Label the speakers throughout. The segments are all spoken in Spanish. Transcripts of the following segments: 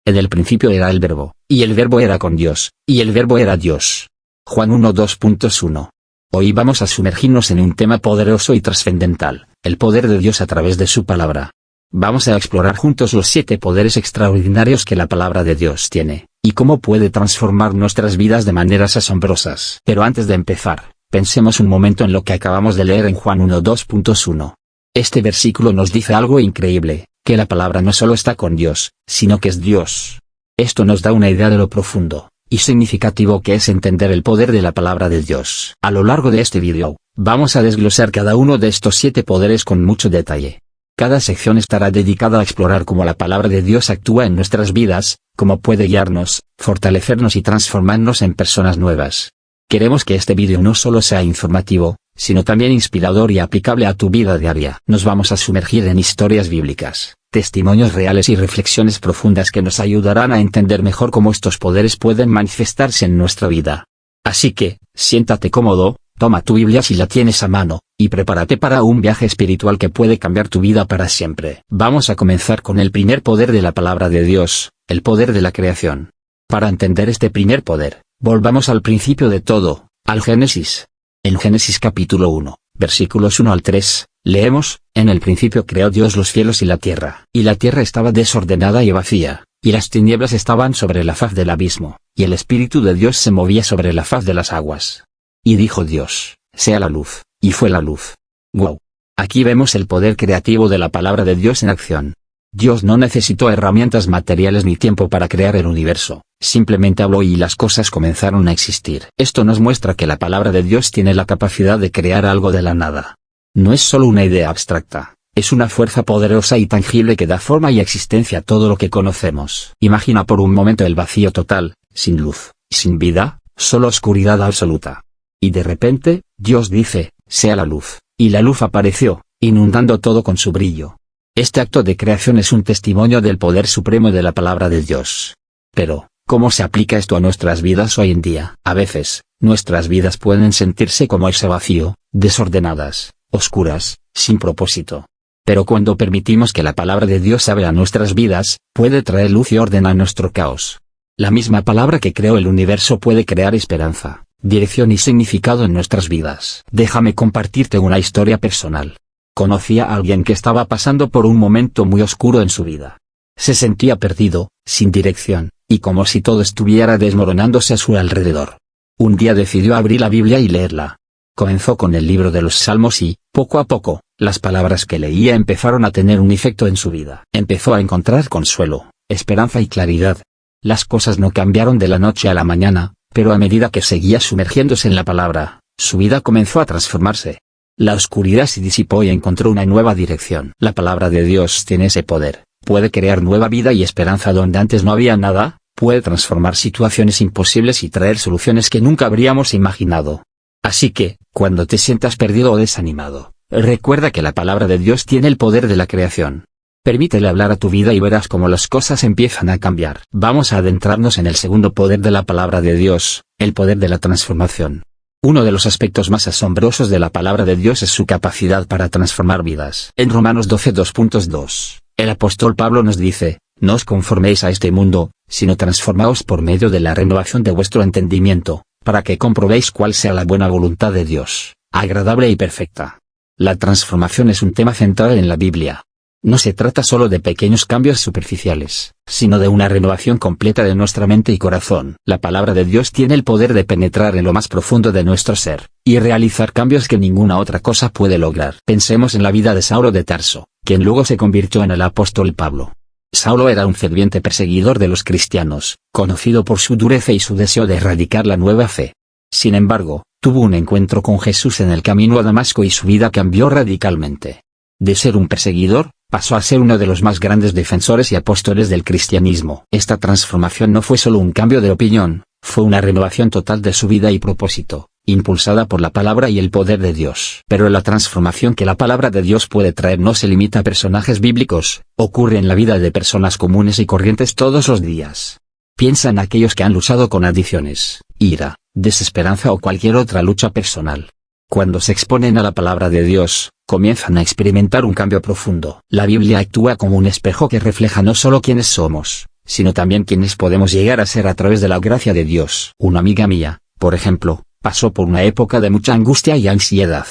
Speaker 1: En el principio era el Verbo, y el Verbo era con Dios, y el Verbo era Dios. Juan 1:2.1. Hoy vamos a sumergirnos en un tema poderoso y trascendental, el poder de Dios a través de su palabra. Vamos a explorar juntos los 7 poderes extraordinarios que la palabra de Dios tiene, y cómo puede transformar nuestras vidas de maneras asombrosas. Pero antes de empezar, pensemos un momento en lo que acabamos de leer en Juan 1:2.1. Este versículo nos dice algo increíble, que la palabra no solo está con Dios, sino que es Dios. Esto nos da una idea de lo profundo y significativo que es entender el poder de la palabra de Dios. A lo largo de este video, vamos a desglosar cada uno de estos 7 poderes con mucho detalle. Cada sección estará dedicada a explorar cómo la palabra de Dios actúa en nuestras vidas, cómo puede guiarnos, fortalecernos y transformarnos en personas nuevas. Queremos que este video no solo sea informativo, sino también inspirador y aplicable a tu vida diaria. Nos vamos a sumergir en historias bíblicas, testimonios reales y reflexiones profundas que nos ayudarán a entender mejor cómo estos poderes pueden manifestarse en nuestra vida. Así que, siéntate cómodo, toma tu Biblia si la tienes a mano, y prepárate para un viaje espiritual que puede cambiar tu vida para siempre. Vamos a comenzar con el primer poder de la palabra de Dios, el poder de la creación. Para entender este primer poder, volvamos al principio de todo, al Génesis. En Génesis capítulo 1, versículos 1 al 3, leemos: En el principio creó Dios los cielos y la tierra estaba desordenada y vacía, y las tinieblas estaban sobre la faz del abismo, y el Espíritu de Dios se movía sobre la faz de las aguas. Y dijo Dios: sea la luz, y fue la luz. ¡Wow! Aquí vemos el poder creativo de la palabra de Dios en acción. Dios no necesitó herramientas materiales ni tiempo para crear el universo, simplemente habló y las cosas comenzaron a existir. Esto nos muestra que la palabra de Dios tiene la capacidad de crear algo de la nada. No es solo una idea abstracta, es una fuerza poderosa y tangible que da forma y existencia a todo lo que conocemos. Imagina por un momento el vacío total, sin luz, sin vida, solo oscuridad absoluta. Y de repente, Dios dice: sea la luz, y la luz apareció, inundando todo con su brillo. Este acto de creación es un testimonio del poder supremo de la palabra de Dios. Pero, ¿cómo se aplica esto a nuestras vidas hoy en día? A veces, nuestras vidas pueden sentirse como ese vacío, desordenadas, oscuras, sin propósito. Pero cuando permitimos que la palabra de Dios abra nuestras vidas, puede traer luz y orden a nuestro caos. La misma palabra que creó el universo puede crear esperanza, dirección y significado en nuestras vidas. Déjame compartirte una historia personal. Conocí a alguien que estaba pasando por un momento muy oscuro en su vida. Se sentía perdido, sin dirección, y como si todo estuviera desmoronándose a su alrededor. Un día decidió abrir la Biblia y leerla. Comenzó con el libro de los Salmos y, poco a poco, las palabras que leía empezaron a tener un efecto en su vida. Empezó a encontrar consuelo, esperanza y claridad. Las cosas no cambiaron de la noche a la mañana, pero a medida que seguía sumergiéndose en la palabra, su vida comenzó a transformarse. La oscuridad se disipó y encontró una nueva dirección. La palabra de Dios tiene ese poder, puede crear nueva vida y esperanza donde antes no había nada, puede transformar situaciones imposibles y traer soluciones que nunca habríamos imaginado. Así que, cuando te sientas perdido o desanimado, recuerda que la palabra de Dios tiene el poder de la creación. Permítele hablar a tu vida y verás cómo las cosas empiezan a cambiar. Vamos a adentrarnos en el segundo poder de la palabra de Dios, el poder de la transformación. Uno de los aspectos más asombrosos de la palabra de Dios es su capacidad para transformar vidas. En Romanos 12:2.2, el apóstol Pablo nos dice: no os conforméis a este mundo, sino transformaos por medio de la renovación de vuestro entendimiento, para que comprobéis cuál sea la buena voluntad de Dios, agradable y perfecta. La transformación es un tema central en la Biblia. No se trata solo de pequeños cambios superficiales, sino de una renovación completa de nuestra mente y corazón. La palabra de Dios tiene el poder de penetrar en lo más profundo de nuestro ser, y realizar cambios que ninguna otra cosa puede lograr. Pensemos en la vida de Saulo de Tarso, quien luego se convirtió en el apóstol Pablo. Saulo era un ferviente perseguidor de los cristianos, conocido por su dureza y su deseo de erradicar la nueva fe. Sin embargo, tuvo un encuentro con Jesús en el camino a Damasco y su vida cambió radicalmente. De ser un perseguidor, pasó a ser uno de los más grandes defensores y apóstoles del cristianismo. Esta transformación no fue solo un cambio de opinión, fue una renovación total de su vida y propósito, impulsada por la palabra y el poder de Dios. Pero la transformación que la palabra de Dios puede traer no se limita a personajes bíblicos, ocurre en la vida de personas comunes y corrientes todos los días. Piensa en aquellos que han luchado con adicciones, ira, desesperanza o cualquier otra lucha personal. Cuando se exponen a la palabra de Dios, comienzan a experimentar un cambio profundo. La Biblia actúa como un espejo que refleja no solo quiénes somos, sino también quienes podemos llegar a ser a través de la gracia de Dios. Una amiga mía, por ejemplo, pasó por una época de mucha angustia y ansiedad.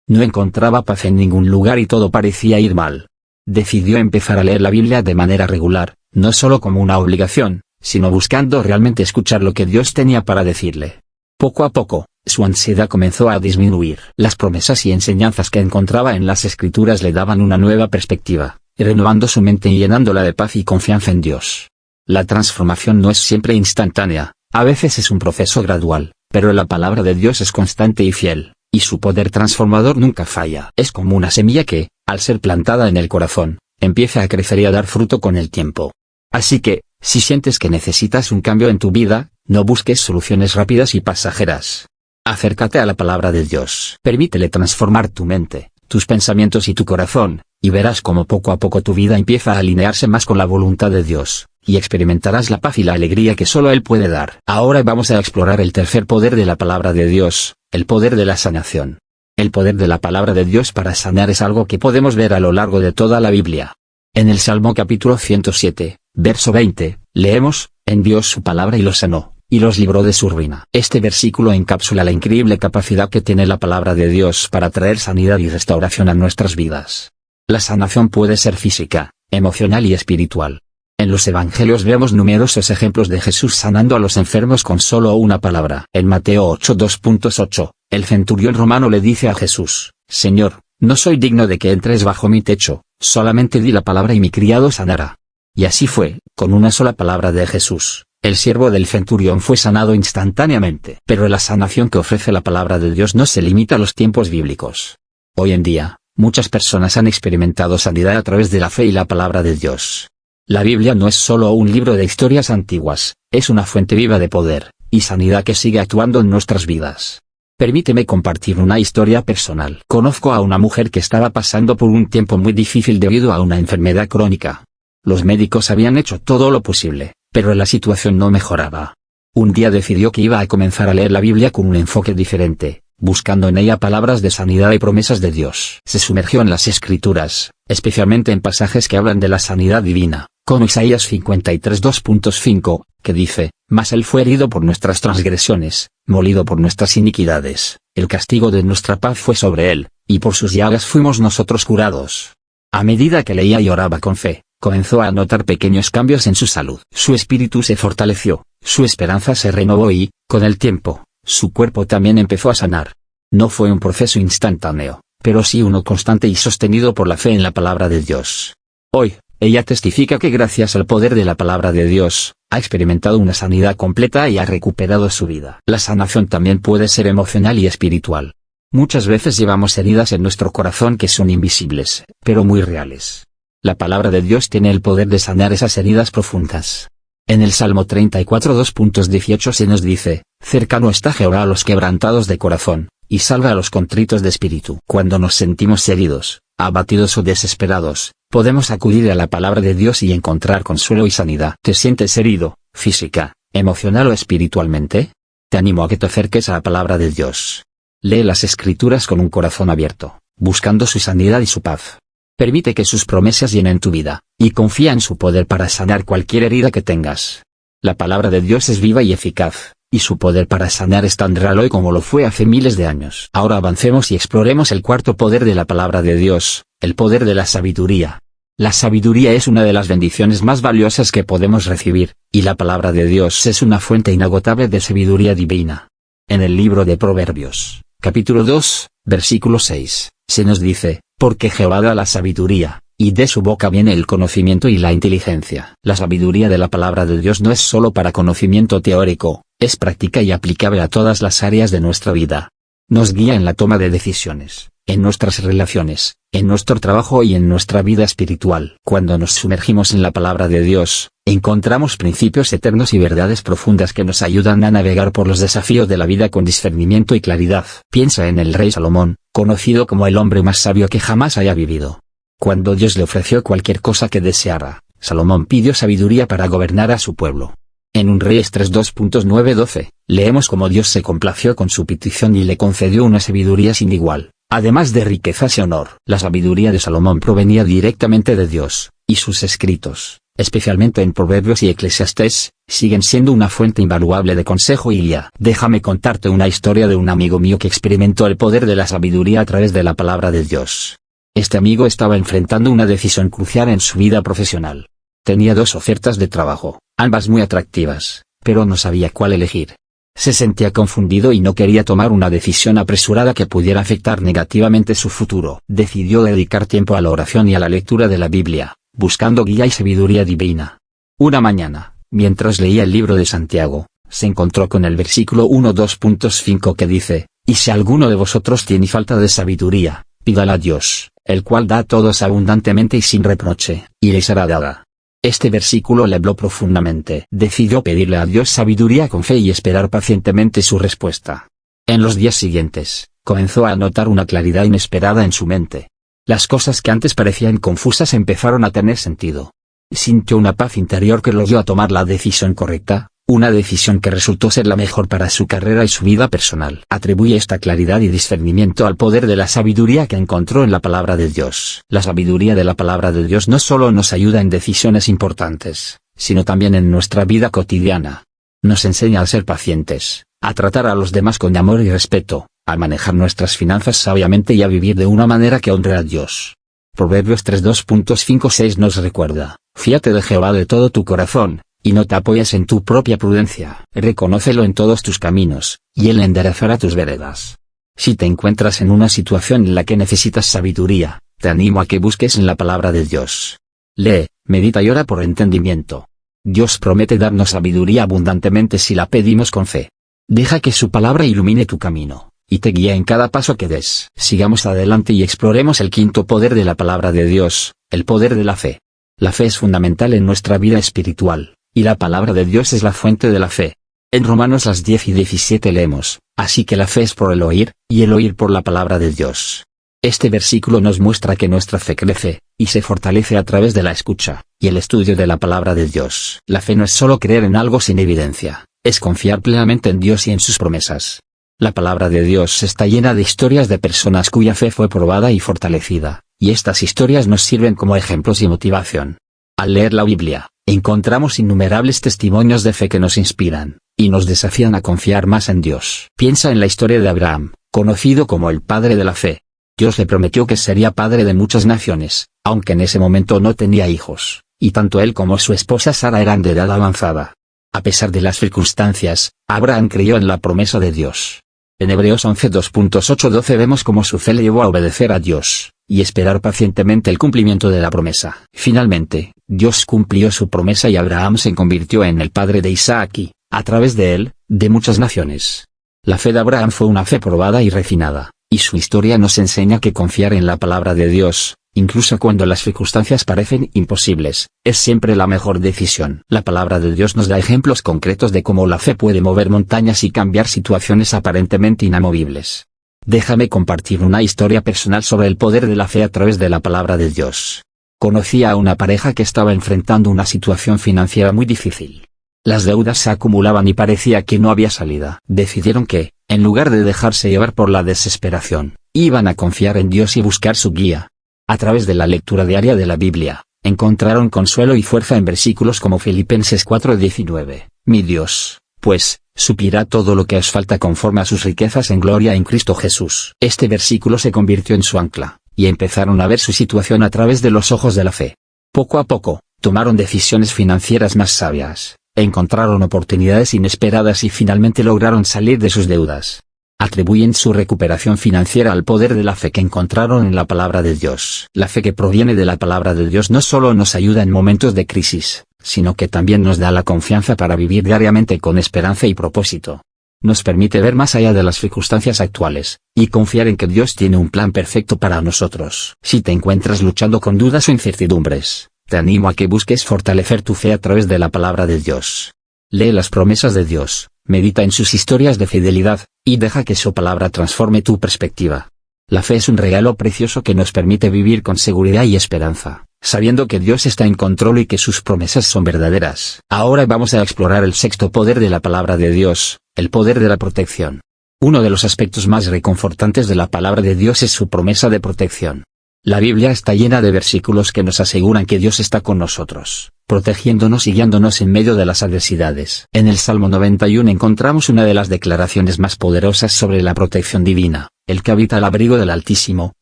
Speaker 1: No encontraba paz en ningún lugar y todo parecía ir mal. Decidió empezar a leer la Biblia de manera regular, no solo como una obligación, sino buscando realmente escuchar lo que Dios tenía para decirle. Poco a poco, su ansiedad comenzó a disminuir. Las promesas y enseñanzas que encontraba en las Escrituras le daban una nueva perspectiva, renovando su mente y llenándola de paz y confianza en Dios. La transformación no es siempre instantánea, a veces es un proceso gradual, pero la palabra de Dios es constante y fiel, y su poder transformador nunca falla. Es como una semilla que, al ser plantada en el corazón, empieza a crecer y a dar fruto con el tiempo. Así que, si sientes que necesitas un cambio en tu vida, no busques soluciones rápidas y pasajeras. Acércate a la palabra de Dios. Permítele transformar tu mente, tus pensamientos y tu corazón, y verás cómo poco a poco tu vida empieza a alinearse más con la voluntad de Dios, y experimentarás la paz y la alegría que solo Él puede dar. Ahora vamos a explorar el tercer poder de la palabra de Dios, el poder de la sanación. El poder de la palabra de Dios para sanar es algo que podemos ver a lo largo de toda la Biblia. En el Salmo capítulo 107, verso 20, leemos, envió su palabra y los sanó, y los libró de su ruina. Este versículo encapsula la increíble capacidad que tiene la palabra de Dios para traer sanidad y restauración a nuestras vidas. La sanación puede ser física, emocional y espiritual. En los evangelios vemos numerosos ejemplos de Jesús sanando a los enfermos con solo una palabra. En Mateo 8:2.8, el centurión romano le dice a Jesús, Señor, no soy digno de que entres bajo mi techo, solamente di la palabra y mi criado sanará. Y así fue, con una sola palabra de Jesús, el siervo del centurión fue sanado instantáneamente. Pero la sanación que ofrece la palabra de Dios no se limita a los tiempos bíblicos. Hoy en día, muchas personas han experimentado sanidad a través de la fe y la palabra de Dios. La Biblia no es solo un libro de historias antiguas, es una fuente viva de poder y sanidad que sigue actuando en nuestras vidas. Permíteme compartir una historia personal. Conozco a una mujer que estaba pasando por un tiempo muy difícil debido a una enfermedad crónica. Los médicos habían hecho todo lo posible, pero la situación no mejoraba. Un día decidió que iba a comenzar a leer la Biblia con un enfoque diferente, buscando en ella palabras de sanidad y promesas de Dios. Se sumergió en las Escrituras, especialmente en pasajes que hablan de la sanidad divina, como Isaías 53:2.5, que dice, mas Él fue herido por nuestras transgresiones, molido por nuestras iniquidades, el castigo de nuestra paz fue sobre Él, y por sus llagas fuimos nosotros curados. A medida que leía y oraba con fe, comenzó a notar pequeños cambios en su salud. Su espíritu se fortaleció, su esperanza se renovó y, con el tiempo, su cuerpo también empezó a sanar. No fue un proceso instantáneo, pero sí uno constante y sostenido por la fe en la palabra de Dios. Hoy, ella testifica que gracias al poder de la palabra de Dios, ha experimentado una sanidad completa y ha recuperado su vida. La sanación también puede ser emocional y espiritual. Muchas veces llevamos heridas en nuestro corazón que son invisibles, pero muy reales. La palabra de Dios tiene el poder de sanar esas heridas profundas. En el Salmo 34:2.18 se nos dice, cercano está Jehová a los quebrantados de corazón, y salva a los contritos de espíritu. Cuando nos sentimos heridos, abatidos o desesperados, podemos acudir a la palabra de Dios y encontrar consuelo y sanidad. ¿Te sientes herido, física, emocional o espiritualmente? Te animo a que te acerques a la palabra de Dios. Lee las Escrituras con un corazón abierto, buscando su sanidad y su paz. Permite que sus promesas llenen tu vida, y confía en su poder para sanar cualquier herida que tengas. La palabra de Dios es viva y eficaz, y su poder para sanar es tan real hoy como lo fue hace miles de años. Ahora avancemos y exploremos el cuarto poder de la palabra de Dios, el poder de la sabiduría. La sabiduría es una de las bendiciones más valiosas que podemos recibir, y la palabra de Dios es una fuente inagotable de sabiduría divina. En el libro de Proverbios, capítulo 2, versículo 6, se nos dice, porque Jehová da la sabiduría, y de su boca viene el conocimiento y la inteligencia. La sabiduría de la palabra de Dios no es solo para conocimiento teórico, es práctica y aplicable a todas las áreas de nuestra vida. Nos guía en la toma de decisiones, en nuestras relaciones, en nuestro trabajo y en nuestra vida espiritual. Cuando nos sumergimos en la palabra de Dios, encontramos principios eternos y verdades profundas que nos ayudan a navegar por los desafíos de la vida con discernimiento y claridad. Piensa en el rey Salomón, conocido como el hombre más sabio que jamás haya vivido. Cuando Dios le ofreció cualquier cosa que deseara, Salomón pidió sabiduría para gobernar a su pueblo. En un Reyes 3:2.9-12, leemos cómo Dios se complació con su petición y le concedió una sabiduría sin igual, además de riquezas y honor. La sabiduría de Salomón provenía directamente de Dios, y sus escritos, especialmente en Proverbios y Eclesiastés, siguen siendo una fuente invaluable de consejo y guía. Déjame contarte una historia de un amigo mío que experimentó el poder de la sabiduría a través de la palabra de Dios. Este amigo estaba enfrentando una decisión crucial en su vida profesional. Tenía 2 ofertas de trabajo, ambas muy atractivas, pero no sabía cuál elegir. Se sentía confundido y no quería tomar una decisión apresurada que pudiera afectar negativamente su futuro. Decidió dedicar tiempo a la oración y a la lectura de la Biblia, buscando guía y sabiduría divina. Una mañana, mientras leía el libro de Santiago, se encontró con el versículo 1:2.5 que dice: «Y si alguno de vosotros tiene falta de sabiduría, pídala a Dios, el cual da a todos abundantemente y sin reproche, y le será dada». Este versículo le habló profundamente. Decidió pedirle a Dios sabiduría con fe y esperar pacientemente su respuesta. En los días siguientes, comenzó a notar una claridad inesperada en su mente. Las cosas que antes parecían confusas empezaron a tener sentido. Sintió una paz interior que lo guió a tomar la decisión correcta, una decisión que resultó ser la mejor para su carrera y su vida personal. Atribuye esta claridad y discernimiento al poder de la sabiduría que encontró en la palabra de Dios. La sabiduría de la palabra de Dios no solo nos ayuda en decisiones importantes, sino también en nuestra vida cotidiana. Nos enseña a ser pacientes, a tratar a los demás con amor y respeto, a manejar nuestras finanzas sabiamente y a vivir de una manera que honre a Dios. Proverbios 3:2.5-6 nos recuerda: «Fíate de Jehová de todo tu corazón, y no te apoyes en tu propia prudencia. Reconócelo en todos tus caminos, y Él enderezará tus veredas». Si te encuentras en una situación en la que necesitas sabiduría, te animo a que busques en la palabra de Dios. Lee, medita y ora por entendimiento. Dios promete darnos sabiduría abundantemente si la pedimos con fe. Deja que su palabra ilumine tu camino, y te guíe en cada paso que des. Sigamos adelante y exploremos el 5º poder de la palabra de Dios, el poder de la fe. La fe es fundamental en nuestra vida espiritual, y la palabra de Dios es la fuente de la fe. En Romanos 10:17 leemos: «Así que la fe es por el oír, y el oír por la palabra de Dios». Este versículo nos muestra que nuestra fe crece, y se fortalece a través de la escucha, y el estudio de la palabra de Dios. La fe no es solo creer en algo sin evidencia, es confiar plenamente en Dios y en sus promesas. La palabra de Dios está llena de historias de personas cuya fe fue probada y fortalecida, y estas historias nos sirven como ejemplos y motivación. Al leer la Biblia, encontramos innumerables testimonios de fe que nos inspiran, y nos desafían a confiar más en Dios. Piensa en la historia de Abraham, conocido como el padre de la fe. Dios le prometió que sería padre de muchas naciones, aunque en ese momento no tenía hijos, y tanto él como su esposa Sara eran de edad avanzada. A pesar de las circunstancias, Abraham creyó en la promesa de Dios. En Hebreos 11:2.8-12 vemos cómo su fe le llevó a obedecer a Dios, y esperar pacientemente el cumplimiento de la promesa. Finalmente, Dios cumplió su promesa y Abraham se convirtió en el padre de Isaac y, a través de él, de muchas naciones. La fe de Abraham fue una fe probada y refinada, y su historia nos enseña que confiar en la palabra de Dios, incluso cuando las circunstancias parecen imposibles, es siempre la mejor decisión. La palabra de Dios nos da ejemplos concretos de cómo la fe puede mover montañas y cambiar situaciones aparentemente inamovibles. Déjame compartir una historia personal sobre el poder de la fe a través de la palabra de Dios. Conocí a una pareja que estaba enfrentando una situación financiera muy difícil. Las deudas se acumulaban y parecía que no había salida. Decidieron que, en lugar de dejarse llevar por la desesperación, iban a confiar en Dios y buscar su guía. A través de la lectura diaria de la Biblia, encontraron consuelo y fuerza en versículos como Filipenses 4:19, «Mi Dios, pues, suplirá todo lo que os falta conforme a sus riquezas en gloria en Cristo Jesús». Este versículo se convirtió en su ancla, y empezaron a ver su situación a través de los ojos de la fe. Poco a poco, tomaron decisiones financieras más sabias, encontraron oportunidades inesperadas y finalmente lograron salir de sus deudas. Atribuyen su recuperación financiera al poder de la fe que encontraron en la palabra de Dios. La fe que proviene de la palabra de Dios no solo nos ayuda en momentos de crisis, sino que también nos da la confianza para vivir diariamente con esperanza y propósito. Nos permite ver más allá de las circunstancias actuales, y confiar en que Dios tiene un plan perfecto para nosotros. Si te encuentras luchando con dudas o incertidumbres, te animo a que busques fortalecer tu fe a través de la palabra de Dios. Lee las promesas de Dios, medita en sus historias de fidelidad, y deja que su palabra transforme tu perspectiva. La fe es un regalo precioso que nos permite vivir con seguridad y esperanza, sabiendo que Dios está en control y que sus promesas son verdaderas. Ahora vamos a explorar el 6º poder de la palabra de Dios, el poder de la protección. Uno de los aspectos más reconfortantes de la palabra de Dios es su promesa de protección. La Biblia está llena de versículos que nos aseguran que Dios está con nosotros, protegiéndonos y guiándonos en medio de las adversidades. En el Salmo 91 encontramos una de las declaraciones más poderosas sobre la protección divina: el que habita al abrigo del Altísimo,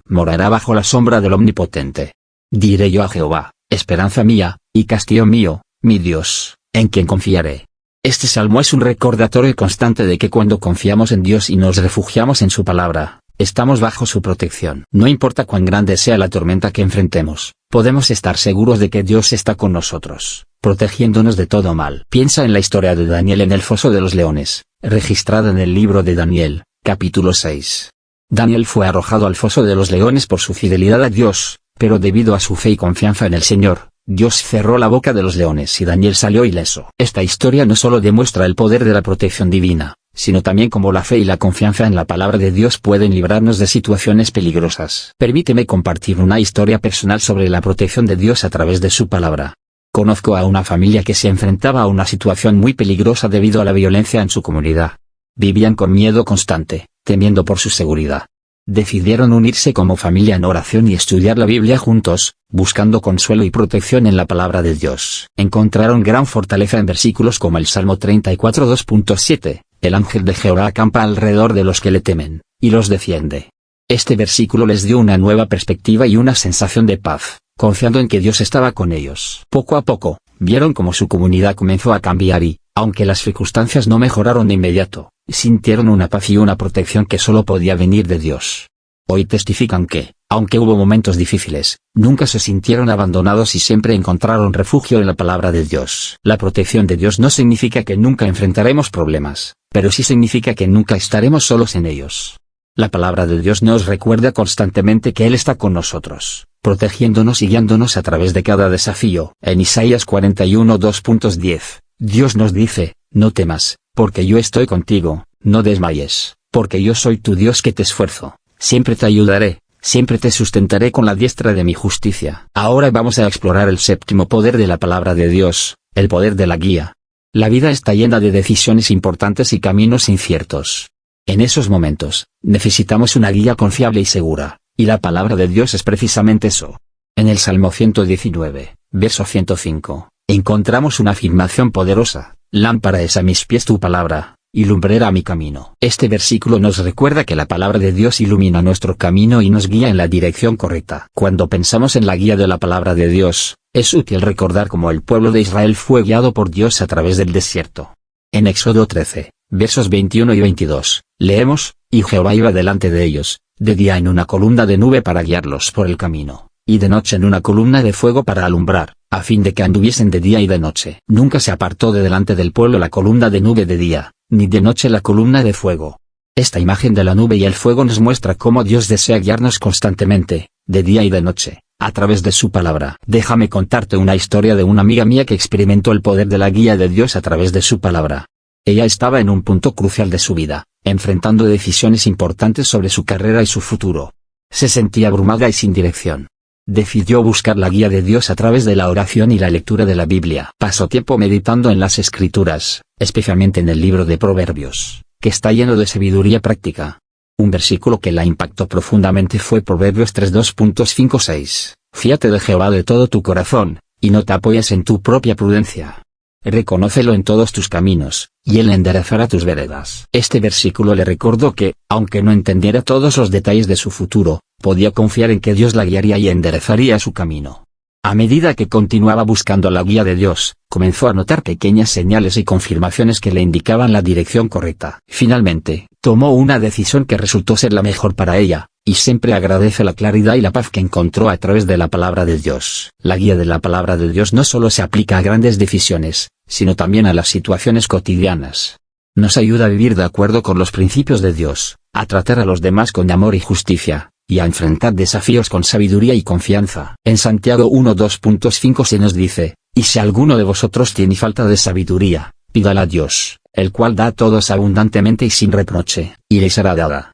Speaker 1: morará bajo la sombra del Omnipotente. Diré yo a Jehová, esperanza mía, y castillo mío, mi Dios, en quien confiaré. Este salmo es un recordatorio constante de que cuando confiamos en Dios y nos refugiamos en su palabra, estamos bajo su protección. No importa cuán grande sea la tormenta que enfrentemos, podemos estar seguros de que Dios está con nosotros, protegiéndonos de todo mal. Piensa en la historia de Daniel en el foso de los leones, registrada en el libro de Daniel, capítulo 6. Daniel fue arrojado al foso de los leones por su fidelidad a Dios, pero debido a su fe y confianza en el Señor, Dios cerró la boca de los leones y Daniel salió ileso. Esta historia no solo demuestra el poder de la protección divina, sino también cómo la fe y la confianza en la palabra de Dios pueden librarnos de situaciones peligrosas. Permíteme compartir una historia personal sobre la protección de Dios a través de su palabra. Conozco a una familia que se enfrentaba a una situación muy peligrosa debido a la violencia en su comunidad. Vivían con miedo constante, temiendo por su seguridad. Decidieron unirse como familia en oración y estudiar la Biblia juntos, buscando consuelo y protección en la palabra de Dios. Encontraron gran fortaleza en versículos como el Salmo 34 2.7, el ángel de Jehová acampa alrededor de los que le temen, y los defiende. Este versículo les dio una nueva perspectiva y una sensación de paz, confiando en que Dios estaba con ellos. Poco a poco, vieron cómo su comunidad comenzó a cambiar y, aunque las circunstancias no mejoraron de inmediato, sintieron una paz y una protección que solo podía venir de Dios. Hoy testifican que, aunque hubo momentos difíciles, nunca se sintieron abandonados y siempre encontraron refugio en la palabra de Dios. La protección de Dios no significa que nunca enfrentaremos problemas, pero sí significa que nunca estaremos solos en ellos. La palabra de Dios nos recuerda constantemente que Él está con nosotros, protegiéndonos y guiándonos a través de cada desafío. En Isaías 41 2.10, Dios nos dice, no temas, porque yo estoy contigo, no desmayes, porque yo soy tu Dios que te esfuerzo, siempre te ayudaré, siempre te sustentaré con la diestra de mi justicia. Ahora vamos a explorar el séptimo poder de la palabra de Dios, el poder de la guía. La vida está llena de decisiones importantes y caminos inciertos. En esos momentos, necesitamos una guía confiable y segura, y la palabra de Dios es precisamente eso. En el Salmo 119, verso 105, encontramos una afirmación poderosa: lámpara es a mis pies tu palabra, y lumbrera a mi camino. Este versículo nos recuerda que la palabra de Dios ilumina nuestro camino y nos guía en la dirección correcta. Cuando pensamos en la guía de la palabra de Dios, es útil recordar cómo el pueblo de Israel fue guiado por Dios a través del desierto. En Éxodo 13, versos 21 y 22, leemos, y Jehová iba delante de ellos, de día en una columna de nube para guiarlos por el camino, y de noche en una columna de fuego para alumbrar, a fin de que anduviesen de día y de noche. Nunca se apartó de delante del pueblo la columna de nube de día, ni de noche la columna de fuego. Esta imagen de la nube y el fuego nos muestra cómo Dios desea guiarnos constantemente, de día y de noche, a través de su palabra. Déjame contarte una historia de una amiga mía que experimentó el poder de la guía de Dios a través de su palabra. Ella estaba en un punto crucial de su vida, enfrentando decisiones importantes sobre su carrera y su futuro. Se sentía abrumada y sin dirección. Decidió buscar la guía de Dios a través de la oración y la lectura de la Biblia. Pasó tiempo meditando en las Escrituras, especialmente en el libro de Proverbios, que está lleno de sabiduría práctica. Un versículo que la impactó profundamente fue Proverbios 3:2.5-6. Fíate de Jehová de todo tu corazón, y no te apoyes en tu propia prudencia. Reconócelo en todos tus caminos, y Él enderezará tus veredas. Este versículo le recordó que, aunque no entendiera todos los detalles de su futuro, podía confiar en que Dios la guiaría y enderezaría su camino. A medida que continuaba buscando la guía de Dios, comenzó a notar pequeñas señales y confirmaciones que le indicaban la dirección correcta. Finalmente, tomó una decisión que resultó ser la mejor para ella, y siempre agradece la claridad y la paz que encontró a través de la palabra de Dios. La guía de la palabra de Dios no solo se aplica a grandes decisiones, sino también a las situaciones cotidianas. Nos ayuda a vivir de acuerdo con los principios de Dios, a tratar a los demás con amor y justicia, y a enfrentar desafíos con sabiduría y confianza. En Santiago 1:2.5 se nos dice, y si alguno de vosotros tiene falta de sabiduría, pídala a Dios, el cual da a todos abundantemente y sin reproche, y le será dada.